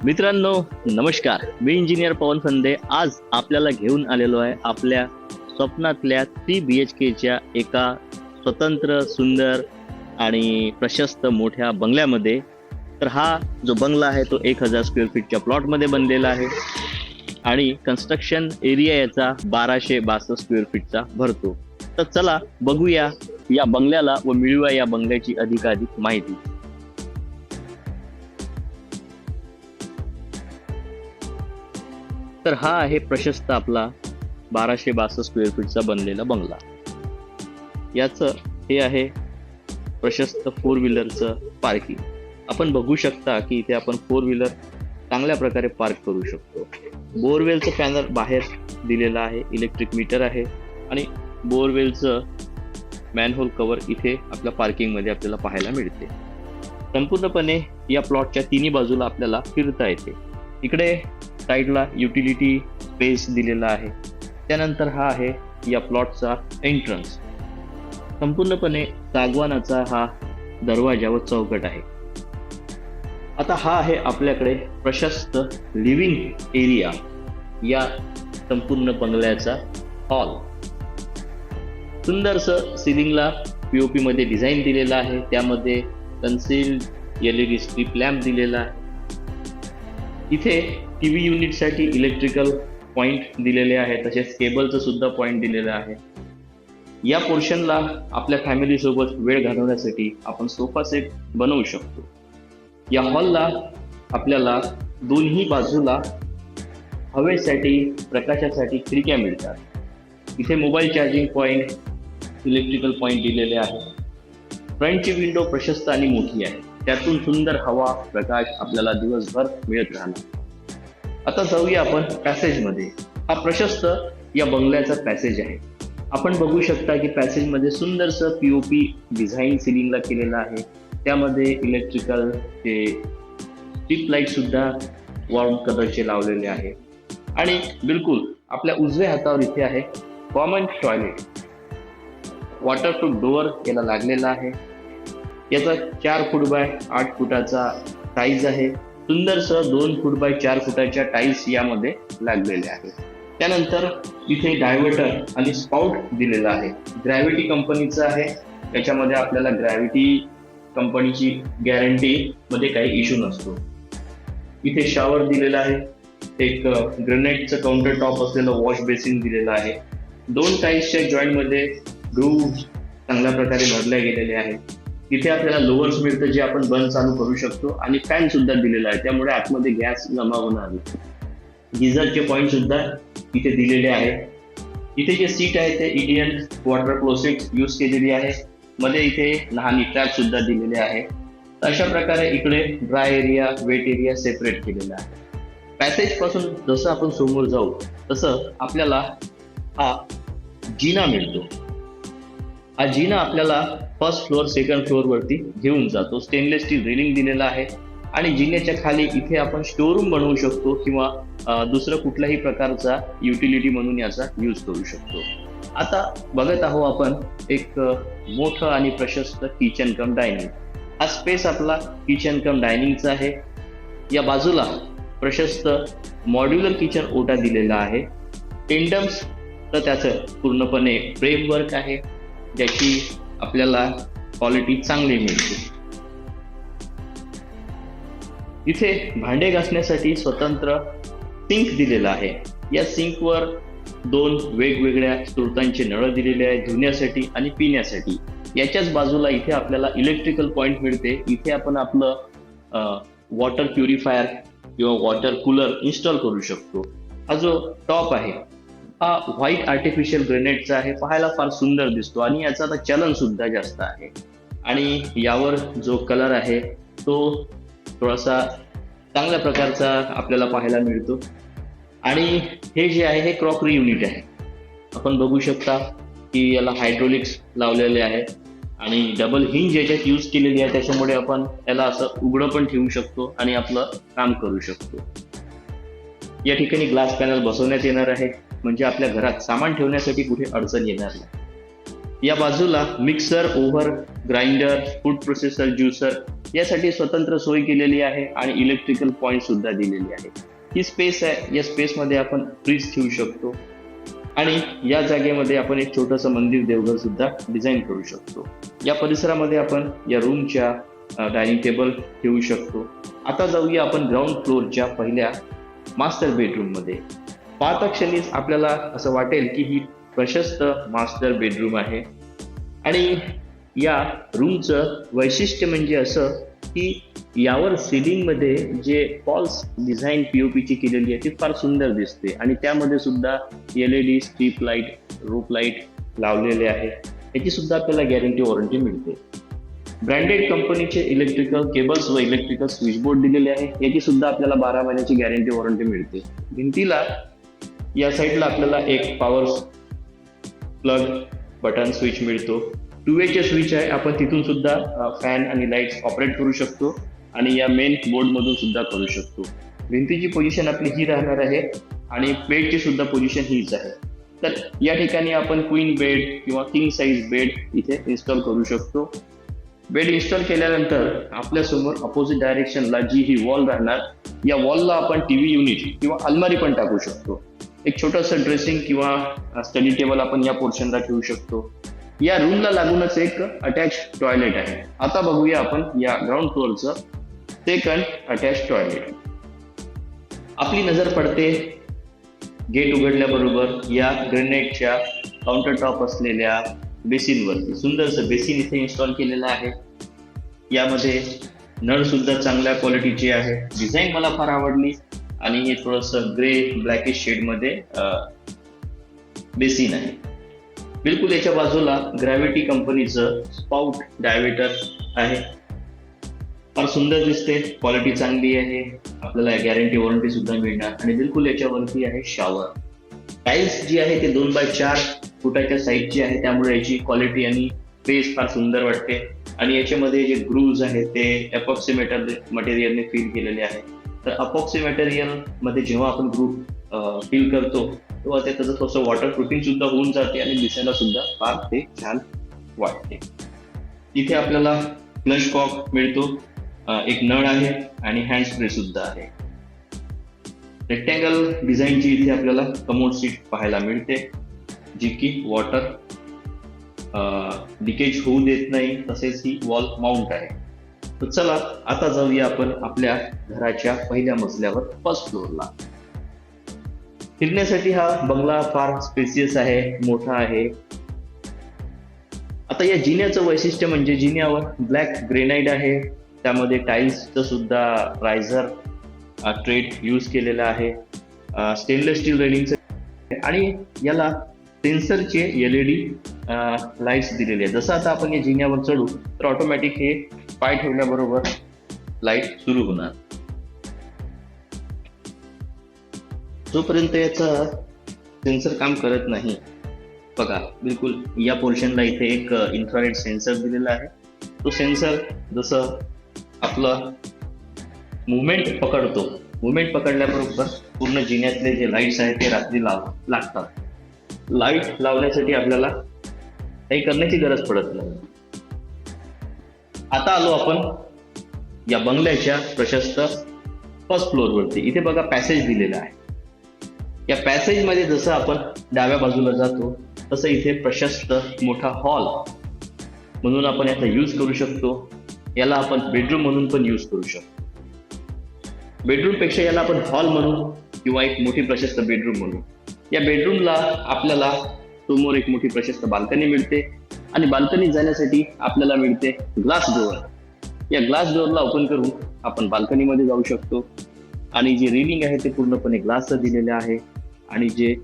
मित्रांनो, नमस्कार. मी इंजिनियर पवन फंदे. आज आपल्याला घेऊन आलेलो आहे आपल्या स्वप्नातल्या 3 BHKच्या एका स्वतंत्र, सुंदर आणि प्रशस्त मोठ्या बंगल्यामध्ये. तर हा जो बंगला आहे तो 1000 स्क्वेअर फीटच्या प्लॉटमध्ये बनलेला आहे आणि कन्स्ट्रक्शन एरिया याचा 1262 स्क्वेअर फीटचा भरतो. तर चला बघूया या बंगल्याला व मिळूया या बंगल्याची अधिकाधिक माहिती. तर हा आहे प्रशस्त आपला 1262 स्क्वेअर फीटचा बनलेला बंगला. याचं हे आहे प्रशस्त 4 व्हीलरचं पार्किंग. आपण बघू शकता की इथे आपण 4 व्हीलर चांगल्या प्रकारे पार्क करू शकतो. बोरवेलचं पॅनल बाहेर दिलेलं आहे, इलेक्ट्रिक मीटर आहे आणि बोरवेलचं मॅनहोल कव्हर इथे आपल्या पार्किंगमध्ये आपल्याला पाहायला मिळते. संपूर्णपणे या प्लॉटच्या तिन्ही बाजूला आपल्याला फिरता येते. इकडे साईडला युटिलिटी स्पेस दिलेला आहे. त्यानंतर हा आहे या प्लॉटचा एंट्रन्स. संपूर्णपणे सागवानाचा हा दरवाजा व चौकट आहे. आता हा आहे आपल्याकडे प्रशस्त लिव्हिंग एरिया या संपूर्ण बंगल्याचा हॉल. सुंदरसं सिलिंगला पीओपी मध्ये डिझाईन दिलेला आहे. त्यामध्ये कन्सिल्ड LED स्ट्रीप लॅम्प दिलेला आहे. इथे टीव्ही युनिटसाठी इलेक्ट्रिकल पॉइंट दिलेले आहे, तसेच केबलचं सुद्धा पॉइंट दिलेलं आहे. या पोर्शनला आपल्या फॅमिली सोबत वेळ घालवण्यासाठी आपण सोफा सेट बनवू शकतो. या हॉलला आपल्याला दोन्ही बाजूला हवेसाठी, प्रकाशासाठी खिडक्या मिळतात. इथे mobile charging point, electrical point दिलेले आहे. फ्रंटची विंडो प्रशस्त आणि मोठी आहे. त्यातून सुंदर हवा, प्रकाश आपल्याला दिवसभर मिळत राहणार. आता जाऊया आपण पॅसेजमध्ये. हा प्रशस्त या बंगल्याचा पॅसेज आहे. आपण बघू शकता की पॅसेजमध्ये सुंदरसं पीओपी डिझाईन सिलिंगला केलेलं आहे. त्यामध्ये इलेक्ट्रिकल चे स्ट्रीप लाईट सुद्धा वॉर्म कलरचे लावलेले आहे. आणि बिलकुल आपल्या उजव्या हातावर इथे आहे कॉमन टॉयलेट. वॉटरप्रूफ डोअर याला लागलेला आहे. याचा 4 फूट बाय 8 फुटाचा साईज आहे. सुंदरसं 2 फूट बाय 4 फुटाच्या टाईल्स यामध्ये लागलेले आहेत. त्यानंतर इथे डायव्हर्टर आणि स्पाउट दिलेला आहे. ग्रॅव्हिटी कंपनीचा आहे. त्याच्यामध्ये आपल्याला ग्रॅव्हिटी कंपनीची गॅरंटी मध्ये काही इश्यू नसतो. इथे शॉवर दिलेला आहे. एक ग्रेनाइटचं काउंटर टॉप असलेलं वॉश बेसिन दिलेलं आहे. 2 टाईल्सच्या जॉईंट मध्ये ग्रूव्ह चांगल्या प्रकारे भरल्या गेलेले आहेत. इथे आपल्याला लोअर्स मिळतं जे आपण बंद चालू करू शकतो आणि फॅन सुद्धा दिलेला आहे, त्यामुळे आतमध्ये गॅस जमा होणार नाही. गिझरचे पॉईंट सुद्धा इथे दिलेले आहेत. इथे जे सीट आहे ते इंडियन वॉटर क्लोसेट यूज केलेली आहे. मध्ये इथे लहान ट्रॅप सुद्धा दिलेले आहे. अशा प्रकारे इकडे dry area, weight area separate केलेला आहे. पॅसेज पासून जसं आपण समोर जाऊ तसं आपल्याला हा जिना मिळतो. हा जिना आपल्याला फर्स्ट फ्लोअर, सेकंड फ्लोअर वरती घेऊन जातो. स्टेनलेस स्टील रेलिंग दिलेला आहे आणि जिन्याच्या खाली इथे आपण स्टोरूम बनवू शकतो किंवा दुसरं कुठल्याही प्रकारचा युटिलिटी म्हणून याचा यूज करू शकतो. आता बघत आहोत आपण एक मोठं आणि प्रशस्त किचन कम डायनिंग. हा स्पेस आपला किचन कम डायनिंगचा आहे. या बाजूला प्रशस्त मॉड्युलर किचन ओटा दिलेला आहे. टेंडम्स तर त्याचं पूर्णपणे फ्रेमवर्क आहे, ज्याची आपल्याला क्वालिटी चांगली मिळते. इथे भांडे घासण्यासाठी स्वतंत्र सिंक दिलेला आहे. या सिंकवर 2 वेगवेगळ्या स्त्रोतांचे नळ दिलेले आहेत, धुण्यासाठी आणि पिण्यासाठी. याच्याच बाजूला इथे आपल्याला इलेक्ट्रिकल पॉइंट मिळते. इथे आपण आपलं वॉटर प्युरिफायर किंवा वॉटर कूलर इन्स्टॉल करू शकतो. हा जो टॉप आहे हा व्हाईट आर्टिफिशियल ग्रेनाइटचा आहे. पाहायला फार सुंदर दिसतो आणि याचा आता चलन सुद्धा जास्त आहे. आणि यावर जो कलर आहे तो थोडासा चांगल्या प्रकारचा आपल्याला पाहायला मिळतो. आणि हे जे आहे हे क्रॉकरी युनिट आहे. आपण बघू शकता की याला हायड्रोलिक्स लावलेले आहे आणि डबल हिंज याच्यात यूज केलेली आहे. त्याच्यामुळे आपण याला असं उघडं पण ठेवू शकतो आणि आपलं काम करू शकतो. या ठिकाणी ग्लास पॅनल बसवण्यात येणार आहे, म्हणजे आपल्या घरात सामान ठेवण्यासाठी कुठे अडचण येणार नाही. या बाजूला mixer, over, grinder, food processor, juicer यासाठी स्वतंत्र सोय केलेली आहे आणि इलेक्ट्रिकल पॉइंट सुद्धा दिलेली आहे. ही स्पेस आहे, या स्पेसमध्ये आपण फ्रीज ठेवू शकतो आणि या जागेमध्ये आपण एक छोटंसं मंदिर देवघर सुद्धा डिझाईन करू शकतो. या परिसरामध्ये आपण या रूमच्या डायनिंग टेबल ठेवू शकतो. आता जाऊया आपण ग्राउंड फ्लोअरच्या पहिल्या मास्टर बेडरूम मध्ये. पाहता क्षणीच आपल्याला असं वाटेल की ही प्रशस्त मास्टर बेडरूम आहे आणि या रूमचं वैशिष्ट्य म्हणजे असं की यावर सिलिंग मध्ये जे फॉल्स डिझाईन पीओपीची केलेली आहे ती फार सुंदर दिसते आणि त्यामध्ये सुद्धा LED strip light, roof light लावलेले आहे. याची सुद्धा आपल्याला गॅरंटी वॉरंटी मिळते. ब्रँडेड कंपनीचे इलेक्ट्रिकल केबल्स व इलेक्ट्रिकल स्विचबोर्ड दिलेले आहे. याची सुद्धा आपल्याला 12 महिन्याची गॅरंटी वॉरंटी मिळते. भिंतीला या साईडला आपल्याला एक पॉवर प्लग बटन स्विच मिळतो. 2way स्विच आहे. आपण तिथून सुद्धा फॅन आणि लाईट्स ऑपरेट करू शकतो आणि या मेन बोर्ड मधून सुद्धा करू शकतो. भिंतीची पोझिशन आपली ही राहणार आहे आणि बेडची सुद्धा पोझिशन हीच आहे. तर या ठिकाणी आपण क्वीन बेड किंवा किंग साईज बेड इथे इन्स्टॉल करू शकतो. बेड इन्स्टॉल केल्यानंतर आपल्यासमोर अपोजिट डायरेक्शनला जी ही वॉल राहणार, या वॉलला आपण टीव्ही युनिट किंवा अलमारी पण टाकू शकतो. एक छोटंसं ड्रेसिंग किंवा स्टडी टेबल आपण या पोर्शनला ठेवू शकतो. या रूमला लागूनच एक अटॅच टॉयलेट आहे. आता बघूया आपण या ग्राउंड फ्लोअरचं सेकंड अटॅच टॉयलेट. आपली नजर पडते गेट उघडल्याबरोबर या ग्रेनाइटच्या काउंटर टॉप असलेल्या बेसिनवरती. सुंदरसं बेसिन इथे इन्स्टॉल केलेलं आहे. यामध्ये नळ सुद्धा चांगल्या क्वालिटीचे आहे. डिझाईन मला फार आवडली आणि हे थोडंसं ग्रे ब्लॅकिश शेडमध्ये बेसिन आहे. बिलकुल याच्या बाजूला ग्रॅव्हिटी कंपनीचं स्पाउट डायव्हर्टर आहे. फार सुंदर दिसते, क्वालिटी चांगली आहे. आपल्याला गॅरंटी वॉरंटी सुद्धा मिळणार आणि बिलकुल याच्यावरती आहे शॉवर. टाईल्स जी आहे ते 2x4 फुटाच्या साईजची आहे, त्यामुळे याची क्वालिटी आणि स्पेस फार सुंदर वाटते. आणि याच्यामध्ये जे ग्रूव्ज आहेत ते एपॉक्सी मटेरियलने फिल केलेले आहे. तर अपॉक्सी मटेरियल मध्ये जेव्हा आपण ग्रूव्ह फिल करतो तेव्हा ते त्याचं थोडंसं वॉटर प्रूफिंग सुद्धा होऊन जाते आणि दिसायला सुद्धा फार ते छान वाटते. इथे आपल्याला फ्लश कॉक मिळतो, एक नळ आहे आणि हँड स्प्रे सुद्धा आहे. रेक्टँगल डिझाईनची इथे आपल्याला कमोड सीट पाहायला मिळते, जी की वॉटर लिकेज होऊ देत नाही. तसेच ही वॉल माउंट आहे. तर चला आता जाऊया आपण आपल्या घराच्या पहिल्या मजल्यावर फर्स्ट फ्लोअरला. फिरण्यासाठी हा बंगला फार स्पेसियस आहे, मोठा आहे. आता या जिन्याचं वैशिष्ट्य म्हणजे जिन्यावर ब्लॅक ग्रेनाइट आहे. त्यामध्ये टाईल्सचं सुद्धा रायझर ट्रेट यूज केलेला आहे. स्टेनलेस स्टील रेलिंगचं आणि याला सेन्सरचे LED लाईट्स दिलेले आहेत. जसं आता आपण या जिन्यावर चढू तर ऑटोमॅटिक हे पाय ठेवल्याबरोबर लाईट सुरू होणार. जोपर्यंत याचा सेन्सर काम करत नाही, बघा बिलकुल या पोर्शनला इथे एक इन्फ्रारेड सेन्सर दिलेला आहे. तो सेन्सर जसं आपलं मुवमेंट पकडतो, मुवमेंट पकडल्याबरोबर पूर्ण जिन्यातले जे लाईट्स आहेत ते रात्री लागतात. लाईट लावण्यासाठी आपल्याला काही करण्याची गरज पडत नाही. आता आलो आपण या बंगल्याच्या प्रशस्त फर्स्ट फ्लोअरवरती. इथे बघा पॅसेज दिलेला आहे. या पॅसेज मध्ये जसं आपण डाव्या बाजूला जातो तसं इथे प्रशस्त मोठा हॉल म्हणून आपण याचा यूज करू शकतो. याला आपण बेडरूम म्हणून पण यूज करू शकतो. बेडरूम पेक्षा याला आपण हॉल म्हणू किंवा एक मोठी प्रशस्त बेडरूम म्हणू. या बेडरूमला आपल्याला समोर एक मोठी प्रशस्त बाल्कनी मिळते आणि बाल्कनी जाण्यासाठी आपल्याला मिळते ग्लास डोअर. या ग्लास डोअरला ओपन करून आपण बाल्कनीमध्ये जाऊ शकतो आणि जे रेलिंग आहे ते पूर्णपणे ग्लासचं दिलेलं आहे आणि जे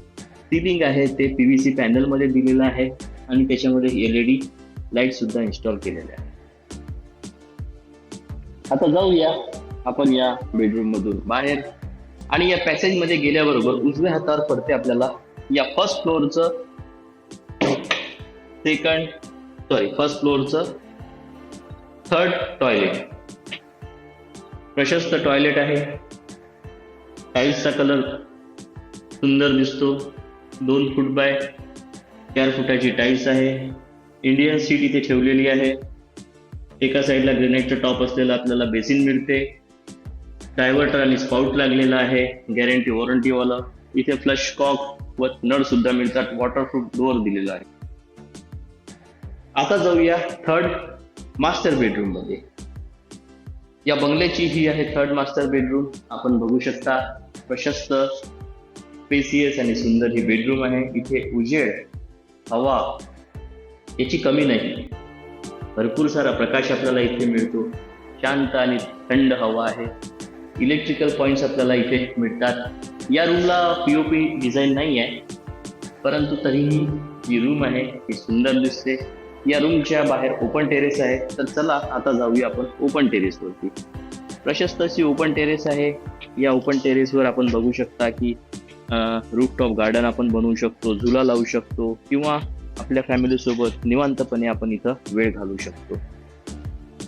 सिलिंग आहे ते PVC पॅनलमध्ये दिलेलं आहे आणि त्याच्यामध्ये LED लाईट सुद्धा इन्स्टॉल केलेले आहे. आता जाऊया आपण या बेडरूम मधून बाहेर आणि या पॅसेज मध्ये गेल्याबरोबर उजव्या हातावर पडते आपल्याला या फर्स्ट फ्लोअरचं थर्ड टॉयलेट. प्रशस्त टॉयलेट आहे. टाईल्सचा कलर सुंदर दिसतो. 2 फूट बाय 4 फुटाची टाईल्स आहे. इंडियन सीट इथे ठेवलेली आहे. एका साईडला ग्रेनाइटचं टॉप असलेलं आपल्याला बेसिन मिळते. डायव्हर्टर आणि स्पाउट लागलेला आहे, गॅरंटी वॉरंटी वाला. इथे फ्लश कॉक व नळ सुद्धा मिळतात. वॉटरप्रूफ डोअर दिलेला आहे. आता जाऊया थर्ड मास्टर बेडरूम मध्ये. या बंगल्याची ही आहे थर्ड मास्टर बेडरूम. आपण बघू शकता प्रशस्त, स्पेसियस आणि सुंदर ही बेडरूम आहे. इथे उजेड, हवा याची कमी नाही. भरपूर सारा प्रकाश आपल्याला इथे मिळतो. शांत आणि थंड हवा आहे. इलेक्ट्रिकल पॉइंट्स आपल्याला इथे मिळतात. या रूमला पीओपी डिझाईन नाही आहे, परंतु तरीही ही रूम आहे ही सुंदर दिसते. या रूमच्या बाहेर ओपन टेरेस आहे. तर चला आता जाऊया आपण ओपन टेरेसवरती. प्रशस्त अशी ओपन टेरेस आहे. या ओपन टेरेसवर आपण बघू शकता की रूफटॉप गार्डन आपण बनवू शकतो, झुला लावू शकतो किंवा आपल्या फॅमिली सोबत निवांतपणे आपण इथं वेळ घालवू शकतो.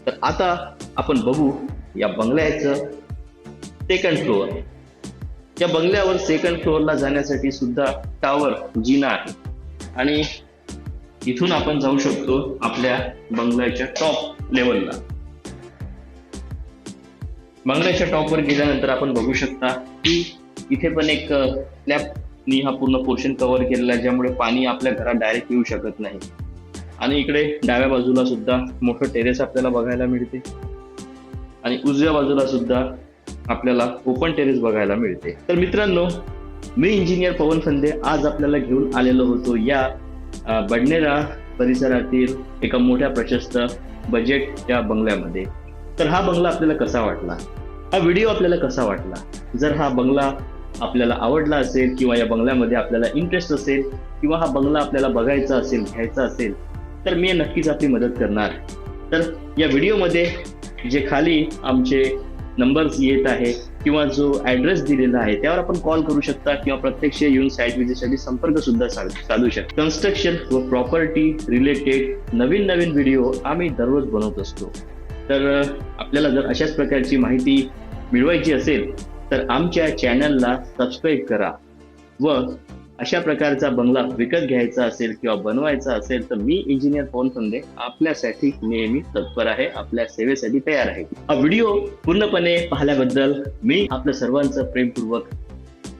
तर आता आपण बघू या बंगल्याचं सेकंड फ्लोअर. या बंगल्यावर सेकंड फ्लोअरला जाण्यासाठी सुद्धा टावर जिना आहे आणि इथून आपण जाऊ शकतो आपल्या बंगल्याच्या टॉप लेवलला. बंगल्याच्या टॉपवर गेल्यानंतर आपण बघू शकता की इथे पण एक स्लॅबनी हा पूर्ण पोर्शन कव्हर केलेला आहे, ज्यामुळे पाणी आपल्या घरात डायरेक्ट येऊ शकत नाही. आणि इकडे डाव्या बाजूला सुद्धा मोठं टेरेस आपल्याला बघायला मिळते आणि उजव्या बाजूला सुद्धा आपल्याला ओपन टेरेस बघायला मिळते. तर मित्रांनो, मी इंजिनियर पवन फंदे आज आपल्याला घेऊन आलेलो होतो या बडनेरा परिसरातील एका मोठ्या प्रशस्त बजेटच्या बंगल्यामध्ये. तर हा बंगला आपल्याला कसा वाटला, हा व्हिडिओ आपल्याला कसा वाटला? जर हा बंगला आपल्याला आवडला असेल किंवा या बंगल्यामध्ये आपल्याला इंटरेस्ट असेल किंवा हा बंगला आपल्याला बघायचा असेल, घ्यायचा असेल, तर मी नक्कीच आपली मदत करणार. तर या व्हिडिओमध्ये जे खाली आमचे नंबर्स येत आहे किंवा जो ॲड्रेस दिलेला आहे त्यावर आपण कॉल करू शकता किंवा प्रत्यक्ष येऊन साईट व्हिजिटसाठी संपर्क सुद्धा साधू शकता. कन्स्ट्रक्शन व प्रॉपर्टी रिलेटेड नवीन नवीन व्हिडिओ आम्ही दररोज बनवत असतो. तर आपल्याला जर अशाच प्रकारची माहिती मिळवायची असेल तर आमच्या चॅनलला सबस्क्राईब करा व अशा प्रकारचा बंगला विकत घ्यायचा असेल किंवा बनवायचा असेल तर मी इंजिनियर पवन फंदे आपल्यासाठी नेहमी तत्पर आहे, आपल्या सेवेसाठी तयार आहे. हा व्हिडिओ पूर्णपणे पाहिल्याबद्दल मी आपल्या सर्वांचं प्रेमपूर्वक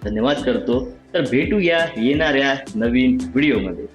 धन्यवाद करतो. तर भेटूया येणाऱ्या नवीन व्हिडिओमध्ये.